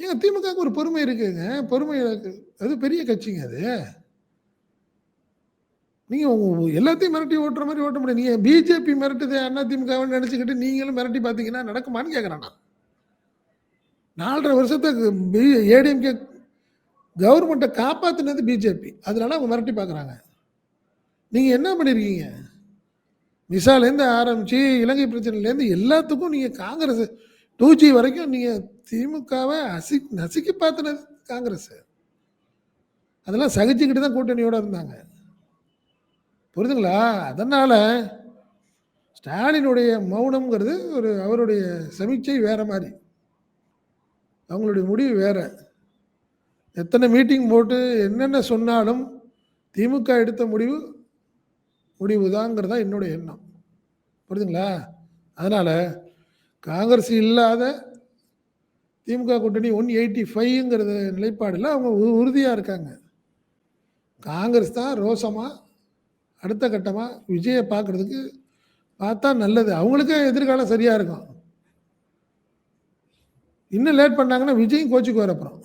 ஏங்க திமுகவுக்கு ஒரு பொறுமை இருக்குங்க. பொறுமை இருக்கு. அது பெரிய கட்சிங்க அது. நீங்க எல்லாத்தையும் மிரட்டி ஓட்டுற மாரி ஓட்ட முடியாது. நீங்க பிஜேபி மிரட்டுது அதிமுகவுன்னு நெனச்சுக்கிட்டு நீங்களும் மிரட்டி பார்த்தீங்கன்னா நடக்குமான்னு கேட்கிறேன் நான். 4 1/2 வருஷத்துக்கு ஏடிஎம்கே கவர்மெண்ட்ட காப்பாத்துனது பிஜேபி. அதனால அவங்க மிரட்டி பார்க்குறாங்க. நீங்க என்ன பண்ணியிருக்கீங்க? விசாலேருந்து ஆரம்பிச்சு, இலங்கை பிரச்சனையிலேருந்து எல்லாத்துக்கும் நீங்க காங்கிரஸ் 2G வரைக்கும் நீங்க திமுகவ நசுக்கி பாத்துனது காங்கிரஸ். அதெல்லாம் சகிச்சுக்கிட்டு தான் கூட்டணியோட இருந்தாங்க. புரியுதுங்களா? அதனால ஸ்டாலினுடைய மௌனம்ங்கிறது அவருடைய சமிக்சை வேற மாரி. அவங்களுடைய முடிவு வேற. எத்தனை மீட்டிங் போட்டு என்னென்ன சொன்னாலும் திமுக எடுத்த முடிவு தாங்கிறதா என்னுடைய எண்ணம். புரியுதுங்களா? அதனால காங்கிரஸ் இல்லாத திமுக கூட்டணி 185ங்கிறத நிலைப்பாடுல அவங்க உறுதியா இருக்காங்க. காங்கிரஸ் தான் ரோசமா அடுத்த கட்டமா விஜய பார்க்கறதுக்கு பார்த்தா நல்லது. அவங்களுக்கே எதிர்காலம் சரியா இருக்கும். இன்னும் லேட் பண்ணாங்கன்னா விஜயும் கோச்சுக்குவார் அப்புறம்.